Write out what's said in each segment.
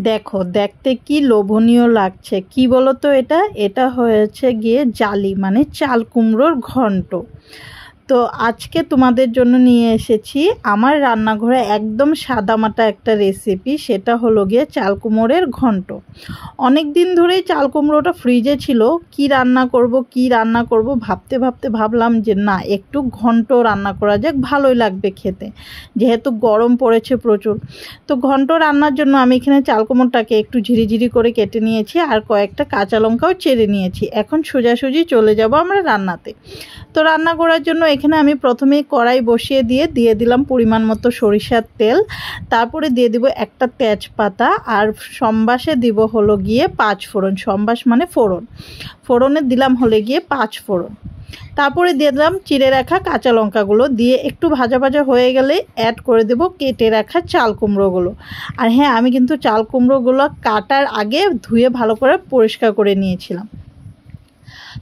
দেখো দেখতে কি লোভনীয় লাগছে, কি বলো তো এটা এটা হয়েছে গিয়ে জালি মানে চাল কুমড়োর ঘন্ট। তো আজকে তোমাদের জন্য নিয়ে এসেছি আমার রান্নাঘরে একদম সাদামাটা একটা রেসিপি, সেটা হলো গিয়ে চাল কুমড়োর ঘন্ট। অনেক দিন ধরেই চাল কুমড়োটা ফ্রিজে ছিল, কি রান্না করব ভাবতে ভাবতে ভাবলাম যে না, একটু ঘন্ট রান্না করা যাক, ভালোই লাগবে খেতে, যেহেতু গরম পড়েছে প্রচুর। তো ঘন্ট রান্নার জন্য আমি এখানে চাল কুমড়োটাকে একটু ঝিরিঝিরি করে কেটে নিয়েছি আর কয়েকটা কাঁচা লঙ্কাও চেড়ে নিয়েছি। এখন সোজাসুজি চলে যাব আমরা রান্নাতে। তো রান্না করার জন্য এখানে আমি প্রথমে কড়াই বসিয়ে দিয়ে দিলাম পরিমাণ মতো সরিষার তেল, তারপরে দিয়ে দিব একটা তেজপাতা, আর সম্বাসে দিব হলো গিয়ে 5 ফোড়ন। সম্বাস মানে ফোড়ন, ফোড়নে দিলাম হলে গিয়ে 5 ফোড়ন। তারপরে দিয়ে দিলাম চিড়ে রাখা কাঁচা লঙ্কাগুলো, দিয়ে একটু ভাজা ভাজা হয়ে গেলে অ্যাড করে দেব কেটে রাখা চাল কুমড়োগুলো। আর হ্যাঁ, আমি কিন্তু চাল কুমড়োগুলো কাটার আগে ধুয়ে ভালো করে পরিষ্কার করে নিয়েছিলাম।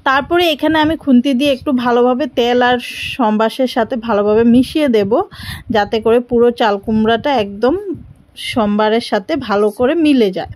তারপরে এখানে আমি খুন্তি দিয়ে একটু ভালোভাবে তেল আর সম্বাসের সাথে ভালোভাবে মিশিয়ে দেব, যাতে করে পুরো চাল কুমড়োটা একদম সম্বারের সাথে ভালো করে মিলে যায়।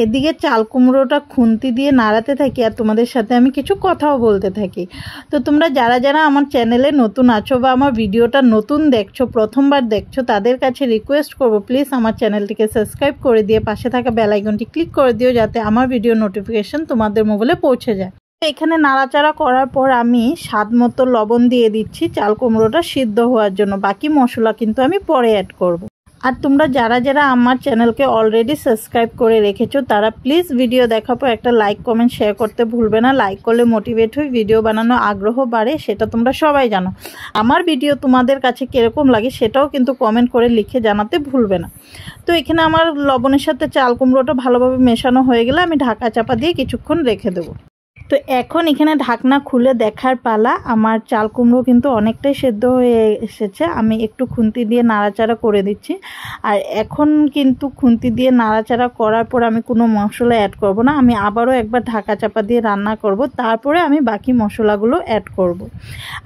এদিকে চাল কুমড়োটা খুন্তি দিয়ে নাড়াতে থাকি আর তোমাদের সাথে আমি কিছু কথাও বলতে থাকি। তো তোমরা যারা যারা আমার চ্যানেলে নতুন আছো বা আমার ভিডিওটা নতুন দেখছো, প্রথমবার দেখছো, তাদের কাছে রিকোয়েস্ট করব প্লিজ আমার চ্যানেলটিকে সাবস্ক্রাইব করে দিয়ে পাশে থাকা বেল আইকনটি ক্লিক করে দিও, যাতে আমার ভিডিও নোটিফিকেশন তোমাদের মোবাইলে পৌঁছে যায়। এখানে নাড়াচাড়া করার পর আমি স্বাদ মতো লবণ দিয়ে দিচ্ছি চাল কুমড়োটা সিদ্ধ হওয়ার জন্য। বাকি মশলা কিন্তু আমি পরে অ্যাড করব। আর তোমরা যারা যারা আমার চ্যানেলকে অলরেডি সাবস্ক্রাইব করে রেখেছো, তারা প্লিজ ভিডিও দেখার পর একটা লাইক কমেন্ট শেয়ার করতে ভুলবে না। লাইক করলে মোটিভেট হই, ভিডিও বানানো আগ্রহ বাড়ে, সেটা তোমরা সবাই জানো। আমার ভিডিও তোমাদের কাছে কীরকম লাগে সেটাও কিন্তু কমেন্ট করে লিখে জানাতে ভুলবে না। তো এখানে আমার লবণের সাথে চাল কুমড়োটা ভালোভাবে মেশানো হয়ে গেলে আমি ঢাকা চাপা দিয়ে কিছুক্ষণ রেখে দেবো। তো এখন এখানে ঢাকনা খুলে দেখার পালা। আমার চাল কুমড়ো কিন্তু অনেকটাই সেদ্ধ হয়ে এসেছে। আমি একটু খুন্তি দিয়ে নাড়াচাড়া করে দিচ্ছি। আর এখন কিন্তু খুন্তি দিয়ে নাড়াচাড়া করার পর আমি কোনো মশলা অ্যাড করব না, আমি আবারও একবার ঢাকা চাপা দিয়ে রান্না করব, তারপরে আমি বাকি মশলাগুলো অ্যাড করব।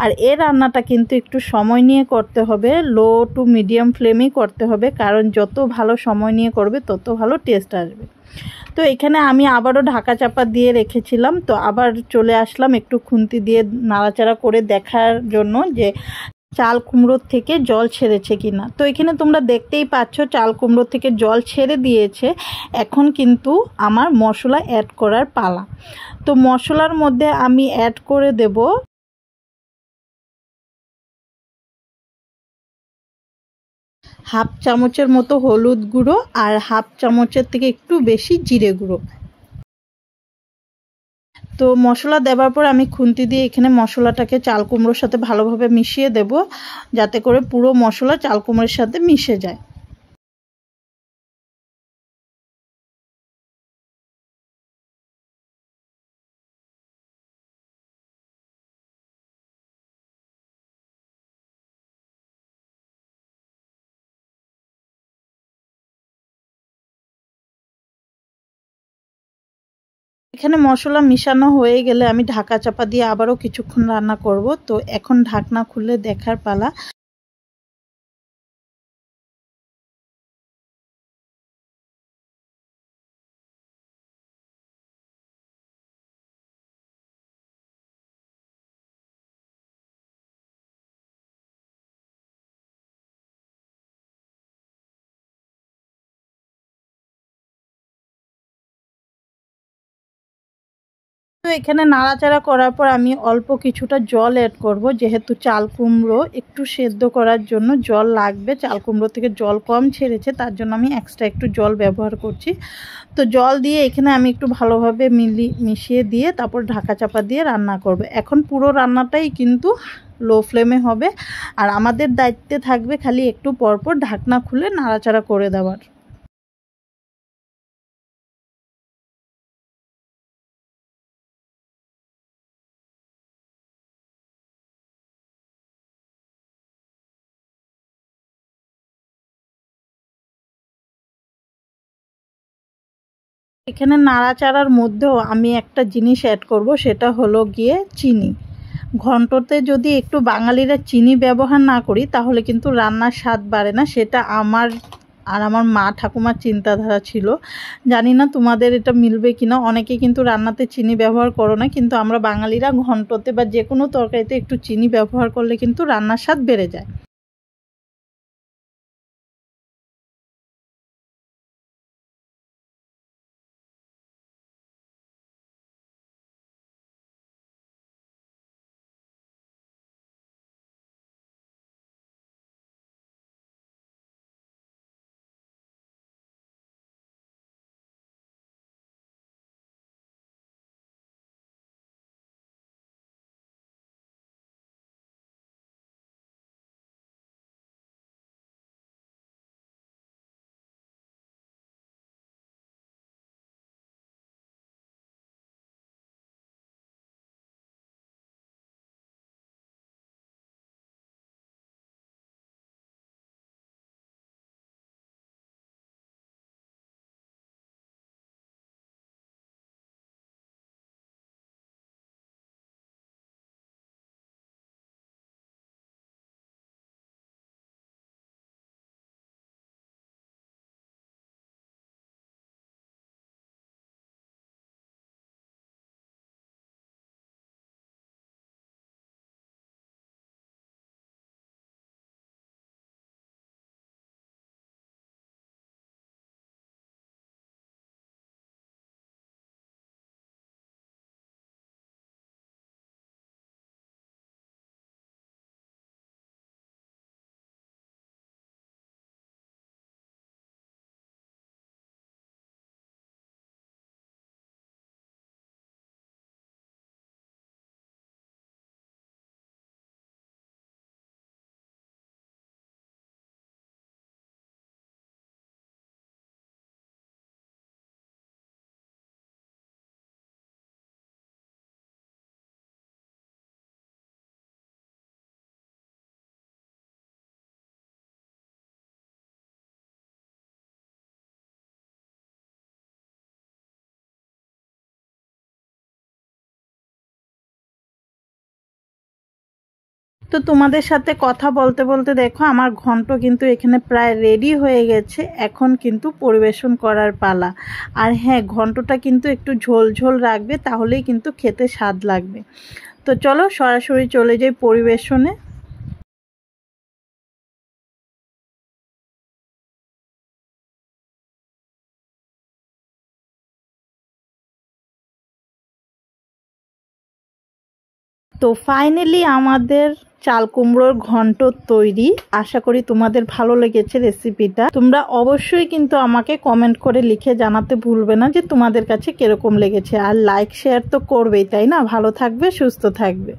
আর এই রান্নাটা কিন্তু একটু সময় নিয়ে করতে হবে, লো টু মিডিয়াম ফ্লেমেই করতে হবে, কারণ যত ভালো সময় নিয়ে করবে তত ভালো টেস্ট আসবে। তো এখানে আমি আবারও ঢাকা চাপা দিয়ে রেখেছিলাম, তো আবার চলে আসলাম একটু খুন্তি দিয়ে নাড়াচাড়া করে দেখার জন্য যে চাল কুমড়োর থেকে জল ছেড়েছে কিনা। তো এখানে তোমরা দেখতেই পাচ্ছ চাল কুমড়োর থেকে জল ছেড়ে দিয়েছে। এখন কিন্তু আমার মশলা অ্যাড করার পালা। তো মশলার মধ্যে আমি অ্যাড করে দেব হাফ চামচের মতো হলুদ গুঁড়ো আর হাফ চামচের থেকে একটু বেশি জিরে গুঁড়ো। তো মশলা দেওয়ার পর আমি খুন্তি দিয়ে এখানে মশলাটাকে চাল কুমড়োর সাথে ভালোভাবে মিশিয়ে দেব, যাতে করে পুরো মশলা চাল কুমড়োর সাথে মিশে যায়। এখানে মশলা মিশানো হয়ে গেলে আমি ঢাকা চাপা দিয়ে আবারও কিছুক্ষণ রান্না করব। তো এখন ঢাকনা খুলে দেখার পালা। তো এখানে নাড়াচাড়া করার পর আমি অল্প কিছুটা জল অ্যাড করব, যেহেতু চাল কুমড়ো একটু সেদ্ধ করার জন্য জল লাগবে। চাল কুমড়ো থেকে জল কম ছেড়েছে, তার জন্য আমি এক্সট্রা একটু জল ব্যবহার করছি। তো জল দিয়ে এখানে আমি একটু ভালোভাবে মিশিয়ে দিয়ে তারপর ঢাকা চাপা দিয়ে রান্না করব। এখন পুরো রান্নাটাই কিন্তু লো ফ্লেমে হবে, আর আমাদের দায়িত্বে থাকবে খালি একটু পরপর ঢাকনা খুলে নাড়াচাড়া করে দেওয়ার। এখানে নাড়াচাড়ার মধ্যেও আমি একটা জিনিস অ্যাড করব, সেটা হলো গিয়ে চিনি। ঘন্টতে যদি একটু বাঙালিরা চিনি ব্যবহার না করি তাহলে কিন্তু রান্নার স্বাদ বাড়ে না, সেটা আর আমার মা ঠাকুমার চিন্তাধারা ছিল। জানি না তোমাদের এটা মিলবে কিনা, অনেকে কিন্তু রান্নাতে চিনি ব্যবহার করো না, কিন্তু আমরা বাঙালিরা ঘন্টতে বা যে কোনো তরকারিতে একটু চিনি ব্যবহার করলে কিন্তু রান্নার স্বাদ বেড়ে যায়। তো তোমাদের সাথে কথা বলতে বলতে দেখো আমার ঘন্ট কিন্তু এখানে প্রায় রেডি হয়ে গেছে। এখন কিন্তু পরিবেশন করার পালা। আর হ্যাঁ, ঘন্টটা কিন্তু একটু ঝোল ঝোল রাখবে, তাহলেই কিন্তু খেতে স্বাদ লাগবে। তো চলো সরাসরি চলে যাই পরিবেশনে। তো ফাইনালি আমাদের চাল কুমড়োর ঘন্ট তৈরি। আশা করি তোমাদের ভালো লেগেছে রেসিপিটা। তোমরা অবশ্যই কিন্তু আমাকে কমেন্ট করে লিখে জানাতে ভুলবে না যে তোমাদের কাছে কিরকম লেগেছে। আর লাইক শেয়ার তো করবেই, তাই না? ভালো থাকবে, সুস্থ থাকবে।